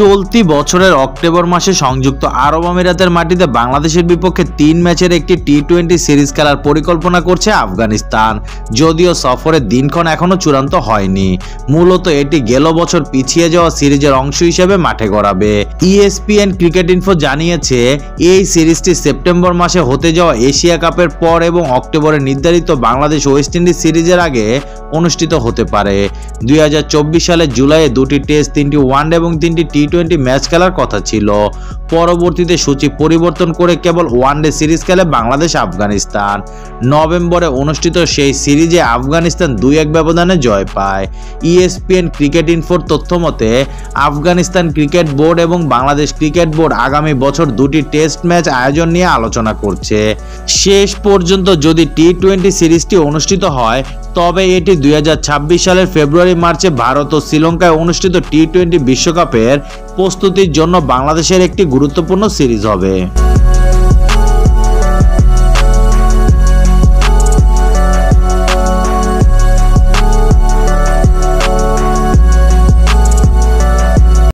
চলতি বছরের অক্টোবর মাসে সংযুক্ত আরব আমিরাতের মাটিতে বাংলাদেশের বিপক্ষে 3 ম্যাচের একটি টি-20 সিরিজ খেলার পরিকল্পনা করছে আফগানিস্তান। যদিও সফরের দিনক্ষণ এখনও চূড়ান্ত হয়নি। মূলত এটি গেল বছর পিছিয়ে যাওয়া সিরিজের অংশ হিসেবে মাঠে গড়াবে। ESPN ক্রিকেট ইনফো জানিয়েছে, এই সিরিজটি সেপ্টেম্বর মাসে হতে যাওয়া এশিয়া কাপের পর এবং অক্টোবরে নির্ধারিত বাংলাদেশ ওয়েস্ট ইন্ডিজ সিরিজের আগে অনুষ্ঠিত হতে পারে। 2024 সালের জুলাইয়ে 2টি টেস্ট, 3টি ওয়ানডে এবং 3টি টি-20 ম্যাচ খেলার কথা ছিল। পরবর্তীতে সূচি পরিবর্তন করে কেবল ওয়ানডে সিরিজ খেলে বাংলাদেশ আফগানিস্তান। নভেম্বরে অনুষ্ঠিত সেই সিরিজে আফগানিস্তান 2-1 ব্যবধানে জয় পায়। ESPN ক্রিকেট ইনফোর তথ্য মতে, আফগানিস্তান ক্রিকেট বোর্ড এবং বাংলাদেশ ক্রিকেট বোর্ড আগামী বছর 2টি টেস্ট ম্যাচ আয়োজন নিয়ে আলোচনা করছে। শেষ পর্যন্ত যদি টি-20 সিরিজটি অনুষ্ঠিত হয়, তবে এটি 2026 সালের ফেব্রুয়ারি-মার্চে ভারত ও শ্রীলঙ্কায় অনুষ্ঠিত টি-20 বিশ্বকাপের প্রস্তুতির জন্য বাংলাদেশের একটি গুরুত্বপূর্ণ সিরিজ হবে।